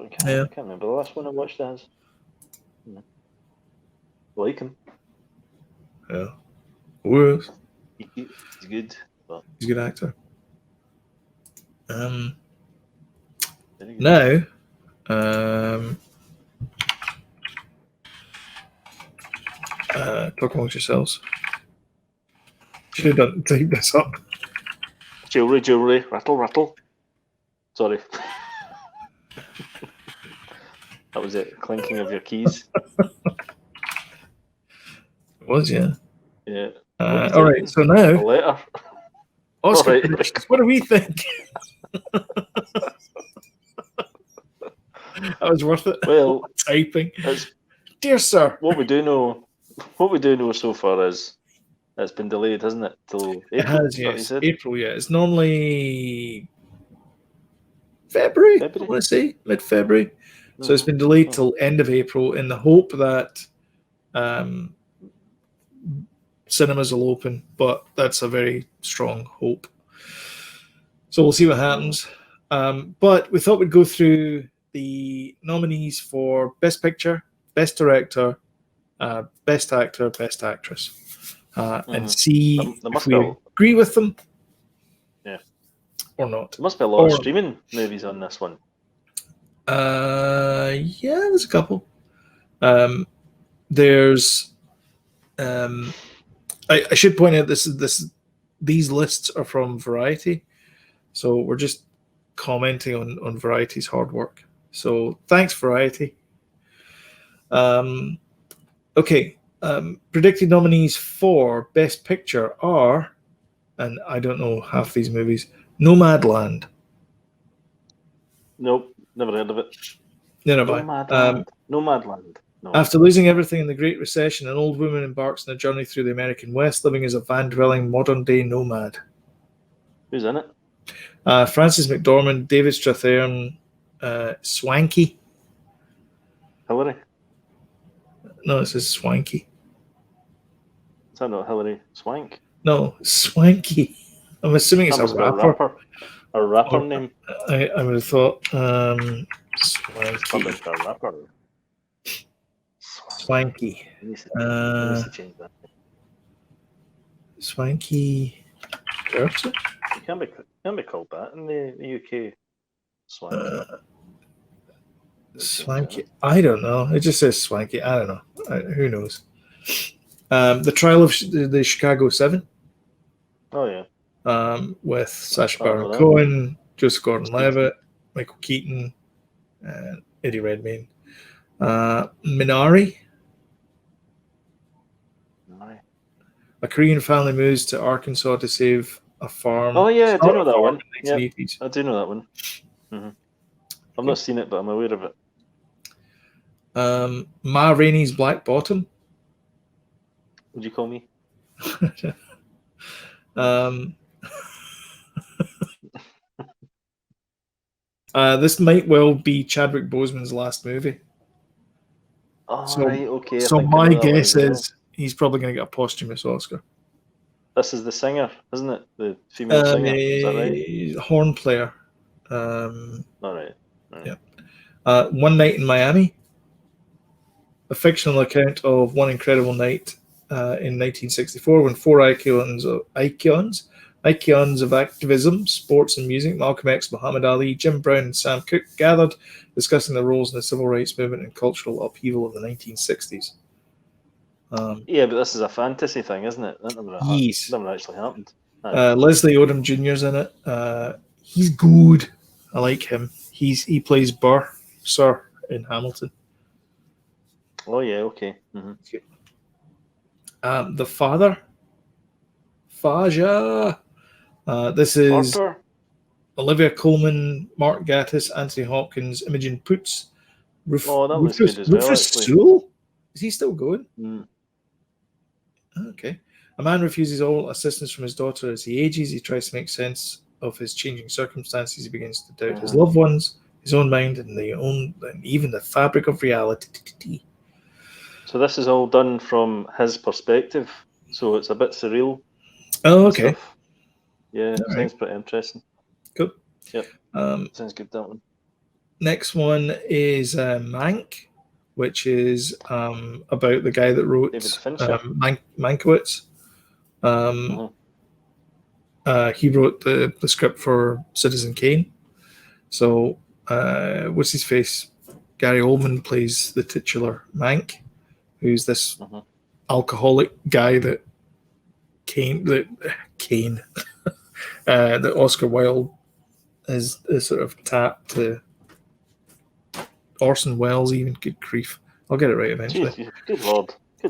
I can't remember the last one I watched as. Like him. Yeah. He's He's good. But a good actor. Now, talk amongst yourselves. Should have done take this up. Jewelry, rattle. Sorry. That was it, clinking of your keys. It was, yeah. Yeah. All right, so now a letter. Oscar Right. predictions. What do we think? That was worth it. Well, typing. Dear sir. What we do know so far is it's been delayed, hasn't it? Till April. It has, yes. April, yeah. It's normally February. I want to say mid-February. So it's been delayed till end of April in the hope that cinemas will open, but that's a very strong hope. So we'll see what happens. But we thought we'd go through the nominees for Best Picture, Best Director, Best Actor, Best Actress, and see if we agree with them. Yeah. Or not. There must be a lot of streaming movies on this one. Yeah, there's a couple. There's I should point out these lists are from Variety, so we're just commenting on Variety's hard work. So thanks, Variety. Okay. Predicted nominees for Best Picture are, and I don't know half these movies, Nomadland. Nope, never heard of it. Nomadland. No. After losing everything in the Great Recession, an old woman embarks on a journey through the American West, living as a van-dwelling modern-day nomad. Who's in it? Frances McDormand, David Strathairn, Swanky. Hillary? No, it says Swanky. Is that not Hillary Swank? No, Swanky. I'm assuming it's a rapper. A rapper name? I would have thought Swanky. A rapper. Swanky. Swanky person? You can't be called that in the UK. Swanky. I don't know. It just says Swanky. I don't know. Who knows? The Trial of the Chicago 7. Oh, yeah. With Sacha Baron Cohen, Joseph Gordon-Levitt, Michael Keaton, and Eddie Redmayne. Minari. A Korean family moves to Arkansas to save a farm. Oh, yeah, I do know that one. Yeah, I do know that one. Mm-hmm. I've not seen it, but I'm aware of it. Ma Rainey's Black Bottom. Would you call me? This might well be Chadwick Boseman's last movie. Oh, right, okay. So my guess is he's probably going to get a posthumous Oscar. This is the singer, isn't it? The female singer. Is that right? Horn player. All right. Yeah. One Night in Miami. A fictional account of one incredible night in 1964 when four icons of activism, sports and music, Malcolm X, Muhammad Ali, Jim Brown and Sam Cooke gathered, discussing the roles in the civil rights movement and cultural upheaval of the 1960s. Yeah, but this is a fantasy thing, isn't it? That never actually happened. Leslie Odom Jr.'s in it. He's good. I like him. He plays Burr, Sir, in Hamilton. Oh, yeah, okay. Mm-hmm. The Father. Faja. This is... Olivia Colman, Mark Gatiss, Anthony Hopkins, Imogen Poots, That looks good as well, Rufus actually. Sewell? Is he still going? Mm. Okay. A man refuses all assistance from his daughter as he ages. He tries to make sense of his changing circumstances. He begins to doubt his loved ones, his own mind, and even the fabric of reality. So this is all done from his perspective. So it's a bit surreal. Oh, okay. Stuff. Yeah, All sounds pretty interesting. Cool. Yep. Sounds good, that one. Next one is Mank, which is about the guy that wrote David Fincher. Mankiewicz. He wrote the script for Citizen Kane. So, what's his face? Gary Oldman plays the titular Mank, who's this alcoholic guy that that Oscar Wilde is sort of tapped to. Orson Welles, even. Good grief. I'll get it right eventually. Jeez, good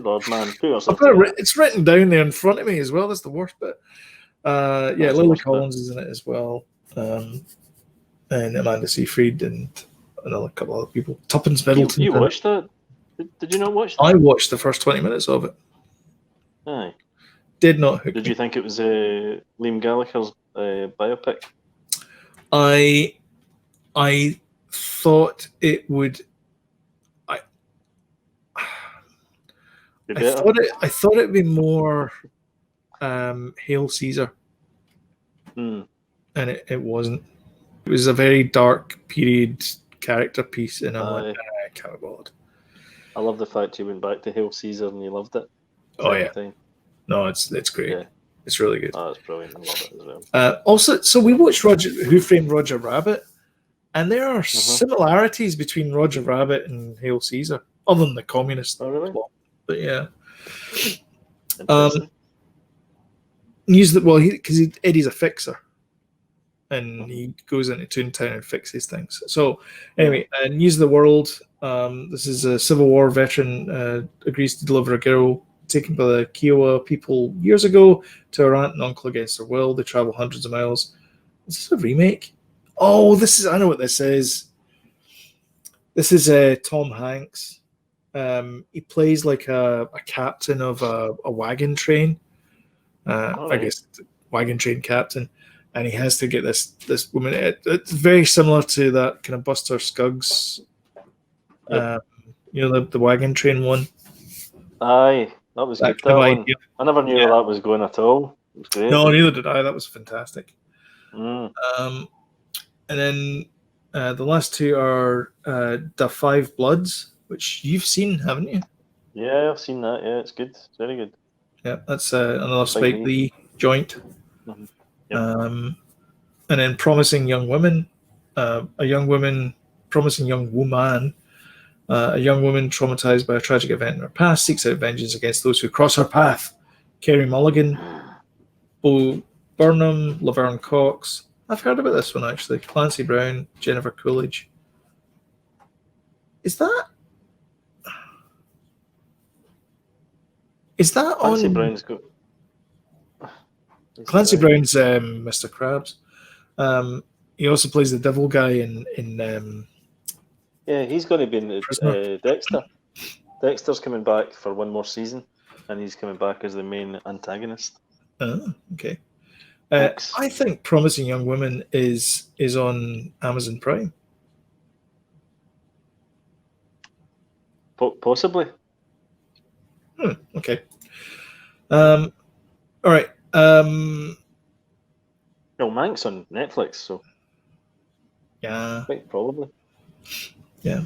lord, man. It's written down there in front of me as well. That's the worst bit. Lily Collins is in it as well, and Amanda Seyfried and another couple other people. Tuppence Middleton. You watched that? Did you not watch that? I watched the first 20 minutes of it. Aye. Did not hook Did me. you think it was Liam Gallagher's biopic? I thought it would. I thought it'd be more Hail Caesar, and it wasn't. It was a very dark period character piece, and I'm like, I can't be bothered. I love the fact you went back to Hail Caesar and you loved it. Oh yeah, no, it's great. Yeah. It's really good. Oh, it's brilliant. I love it as well. Also, so we watched Who Framed Roger Rabbit, and there are similarities between Roger Rabbit and Hail Caesar, other than the communist really? plot. But yeah. Because Eddie's a fixer, and he goes into Toontown and fixes things. So anyway, News of the World. This is a Civil War veteran agrees to deliver a girl taken by the Kiowa people years ago to her aunt and uncle against their will. They travel hundreds of miles. Is this a remake? Oh, I know what this is. This is Tom Hanks. He plays like a captain of a wagon train. I guess wagon train captain, and he has to get this woman. It's very similar to that kind of Buster Scruggs, the wagon train one. Aye, that was good. That one. I never knew where that was going at all. It was great. No, neither did I. That was fantastic. And then the last two are The Five Bloods, which you've seen, haven't you? Yeah, I've seen that. Yeah, it's good. It's very good. Yeah, that's another Spike Lee joint. Yep. And then Promising Young Women, a young woman traumatized by a tragic event in her past seeks out vengeance against those who cross her path. Kerry Mulligan, Bo Burnham, Laverne Cox. I've heard about this one actually. Clancy Brown, Jennifer Coolidge. Is that Clancy on? Brown's good. Clancy Brown's Mr. Krabs. He also plays the devil guy in yeah, he's going to be in the Dexter. Dexter's coming back for one more season, and he's coming back as the main antagonist. Oh, okay. I think Promising Young Women is on Amazon Prime. Possibly. Okay. All right. Well, Mank's on Netflix, so yeah, quite probably. Yeah.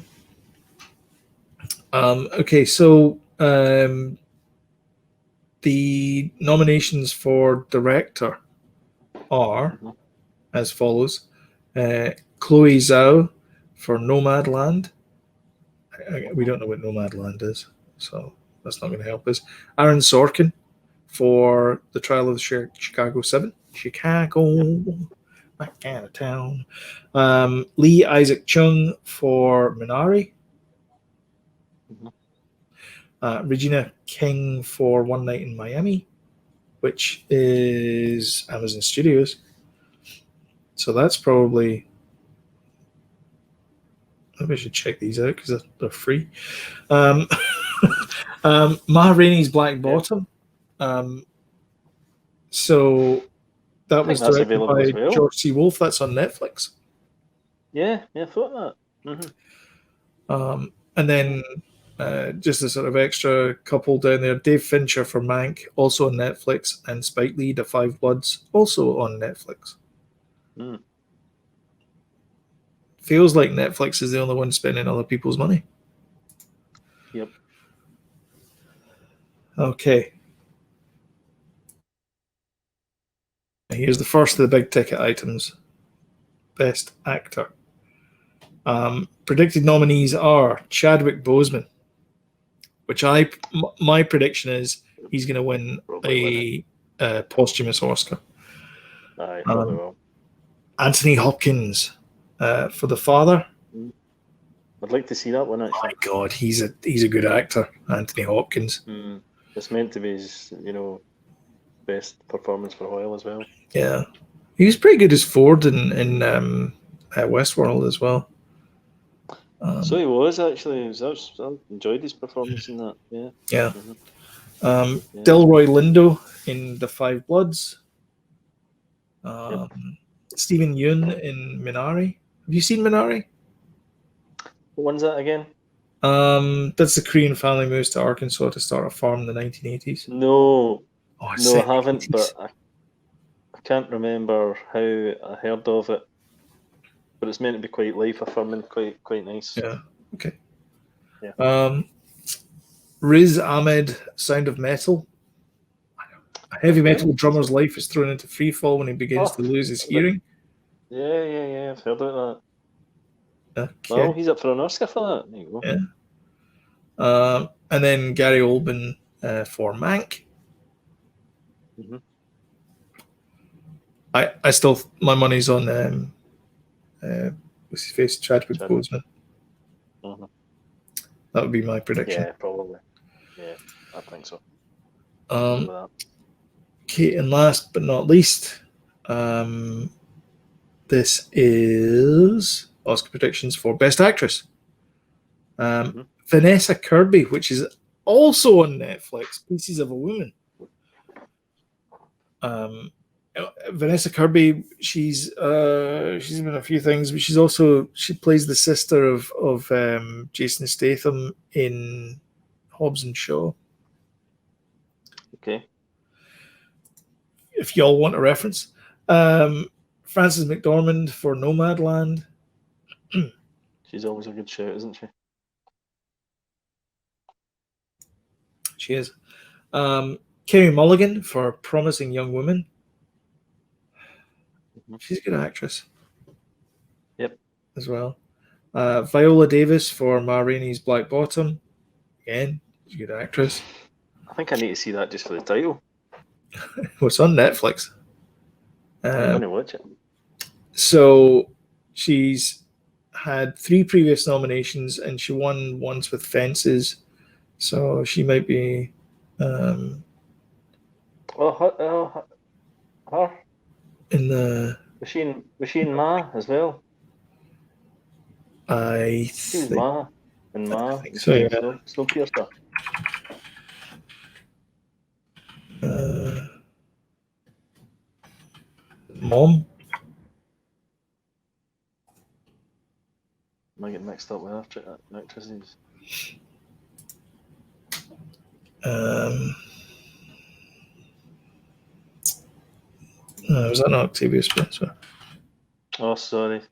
Okay, so the nominations for director are as follows: Chloe Zhao for Nomadland. We don't know what Nomadland is, so that's not going to help us. Aaron Sorkin for The Trial of the Chicago 7. Chicago, back out of town. Lee Isaac Chung for Minari. Regina King for One Night in Miami, which is Amazon Studios. So that's probably. Maybe I should check these out because they're free. Ma Rainey's Black Bottom. So that was that's directed available by as well. George C. Wolfe. That's on Netflix. Yeah, I thought that. Mm-hmm. And then just a sort of extra couple down there, Dave Fincher for Mank, also on Netflix, and Spike Lee, The Five Bloods, also on Netflix. Mm. Feels like Netflix is the only one spending other people's money. Yep. Okay. Here's the first of the big ticket items. Best Actor. Predicted nominees are Chadwick Boseman, which my prediction is he's going to win a posthumous Oscar. Aye, probably will. Anthony Hopkins for The Father. I'd like to see that one actually. Oh my God, he's a good actor, Anthony Hopkins. It's meant to be his, best performance for a while as well. Yeah, he was pretty good as Ford in Westworld as well. So he was actually. I enjoyed his performance in that. Yeah. Yeah. Delroy Lindo in The Five Bloods. Stephen Yeun in Minari. Have you seen Minari? What one's that again? That's the Korean family moves to Arkansas to start a farm in the 1980s. No, I haven't, but I can't remember how I heard of it. But it's meant to be quite life affirming, quite nice. Yeah. Okay. Yeah. Riz Ahmed, Sound of Metal. A heavy metal drummer's life is thrown into freefall when he begins to lose his hearing. Yeah. I've heard about that. Okay. Well, he's up for an Oscar for that. There you go. Yeah. And then Gary Oldman for Mank. Mm-hmm. I still, my money's on what's his face, Chadwick Boseman. Mm-hmm. That would be my prediction. Yeah, probably. Yeah, I think so. Okay, and last but not least, this is Oscar predictions for Best Actress. Vanessa Kirby, which is also on Netflix, Pieces of a Woman. Vanessa Kirby, she's been a few things, but she plays the sister of Jason Statham in Hobbs and Shaw. Okay. If y'all want a reference, Frances McDormand for Nomadland. She's always a good shout, isn't she? She is. Carey Mulligan for Promising Young Woman. She's a good actress. Yep. As well. Viola Davis for Ma Rainey's Black Bottom. Again, she's a good actress. I think I need to see that just for the title. Well, it's on Netflix. I'm going to watch it. So she's had 3 previous nominations and she won once with Fences. So she might be... her? In the... Was she in Ma as well? She was Ma. In Ma. I think so, yeah. Snowpiercer. Mom? Am I getting mixed up with actresses? Was that not Octavia Spencer? Oh, sorry.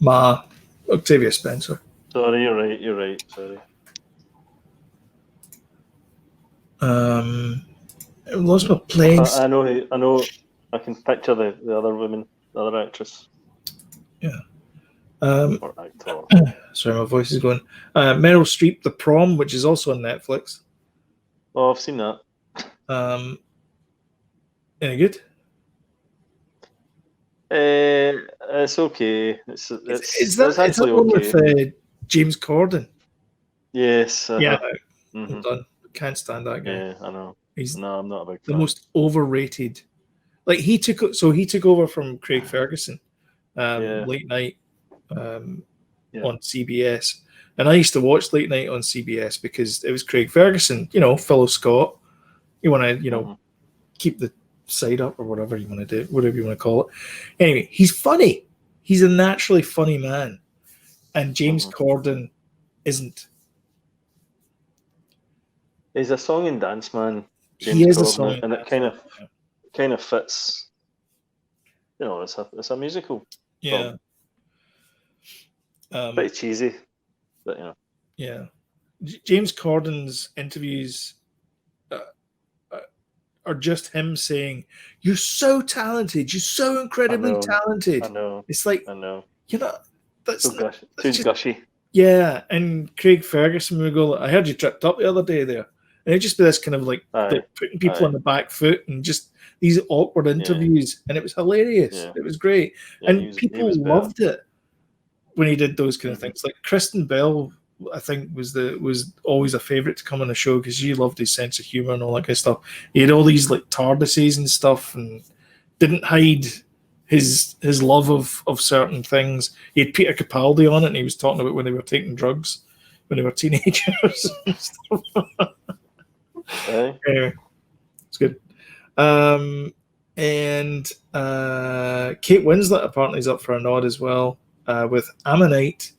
Ma. Octavia Spencer. Sorry, you're right. Sorry. I lost my place. I know. I can picture the other woman, the other actress. Yeah. Or actor. Sorry, my voice is going. Meryl Streep, The Prom, which is also on Netflix. Oh, I've seen that. Any good? It's okay. It's actually okay. With James Corden. Yes. Yeah, Mhm. I'm done. Can't stand that guy. Yeah, I know. He's No, I'm not a big the fan. most overrated. Like he took over from Craig Ferguson, Yeah. late night Yeah. on CBS, and I used to watch late night on CBS because it was Craig Ferguson, fellow Scot. You want to, Mhm. keep the side up or whatever you want to do, whatever you want to call it. Anyway, he's funny. He's a naturally funny man, and James Mhm. Corden isn't. He's a song and dance man, He James is a Corden, song and it dancer. kind of fits. It's a musical Yeah. pretty cheesy, but Yeah. James Corden's interviews are just him saying, "You're so talented. You're so incredibly I talented." know, It's like, I know. that's Too just, gushy. yeah. And Craig Ferguson would go, "I heard you tripped up the other day there," and it'd just be this kind of like Aye, putting people on the back foot and just these awkward interviews, and it was hilarious. Yeah. It was great, Yeah, and he people was better. loved it when he did those kind of Mhm. things. Like Kristen Bell, I think was always a favourite to come on the show because she loved his sense of humour and all that kind of stuff. He had all these like TARDISes and stuff, and didn't hide his love of certain things. He had Peter Capaldi on it, and he was talking about when they were taking drugs when they were teenagers and stuff. Aye. Anyway, it's good. And Kate Winslet apparently is up for a nod as well with Ammonite.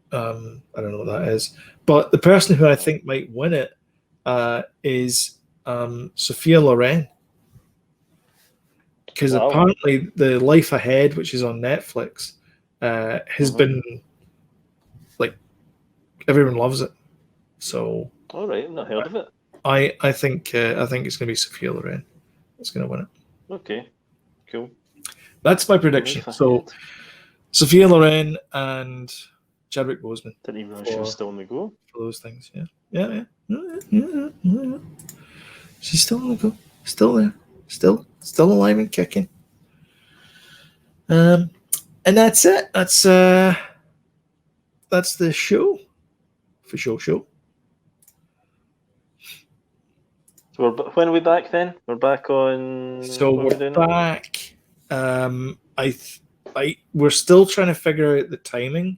I don't know what that is, but the person who I think might win it is Sophia Loren, because Wow. apparently the Life Ahead, which is on Netflix, has been like everyone loves it. So All right, I've not heard of it. I think it's going to be Sophia Loren. It's going to win it. Okay, cool. That's my prediction. So Sophia Loren and Chadwick Boseman. Didn't even know she was still on the go. For those things, yeah. She's still on the go, still there, still alive and kicking. And that's it. That's the show. For show. So when are we back then? We're back on. So we're back. We're still trying to figure out the timing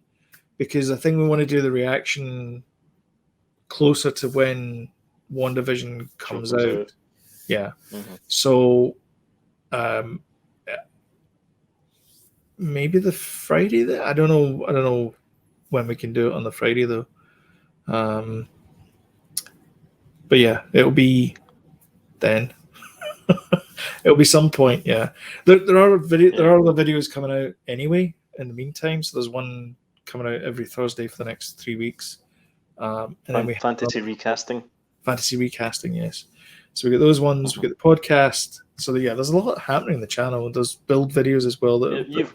because I think we want to do the reaction closer to when WandaVision comes out. Yeah. Mm-hmm. So, maybe the Friday. I don't know when we can do it on the Friday though. But yeah, it'll be then. It'll be some point. Yeah, there are other videos coming out anyway. In the meantime, so there's one coming out every Thursday for the next 3 weeks. And then we fantasy recasting. Fantasy recasting, yes. So we get those ones. We get the podcast. So there's a lot happening in the channel. There's build videos as well. You've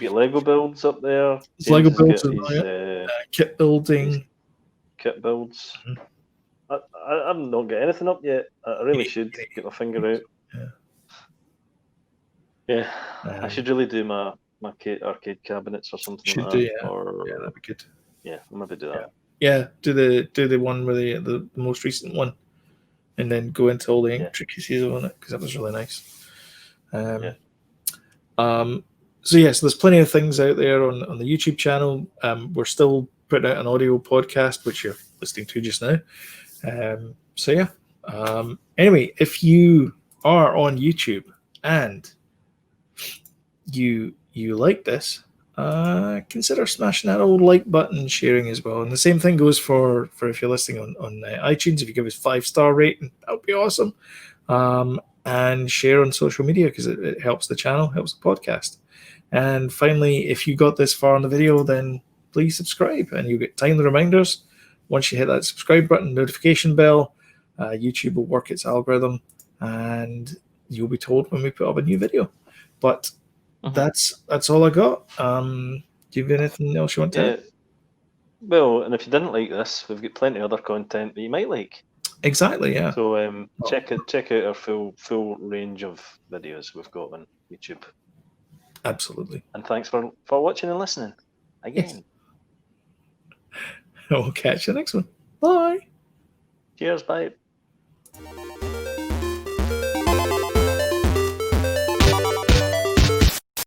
got Lego builds up there. There's Lego builds, kit building, kit builds. Mm-hmm. I've not got anything up yet. I really should get my finger out. Yeah. I should really do my arcade cabinets or something like that. Yeah, that'd be good. Yeah, I'll maybe do that. Yeah, do the one with the most recent one, and then go into all the intricacies on it because that was really nice. So there's plenty of things out there on the YouTube channel. We're still putting out an audio podcast, which you're listening to just now. Anyway, if you are on YouTube and you like this, consider smashing that old like button and sharing as well. And the same thing goes for if you're listening on iTunes. If you give us 5-star rating, that would be awesome. And share on social media because it helps the channel, helps the podcast. And finally, if you got this far in the video, then please subscribe and you'll get timely reminders. Once you hit that subscribe button, notification bell, YouTube will work its algorithm and you'll be told when we put up a new video. But that's all I got. Do you have anything else you want to add? Well, and if you didn't like this, we've got plenty of other content that you might like. Exactly, yeah. So check out our full range of videos we've got on YouTube. Absolutely. And thanks for watching and listening again. Yes. We'll catch you next one. Bye. Cheers, bye.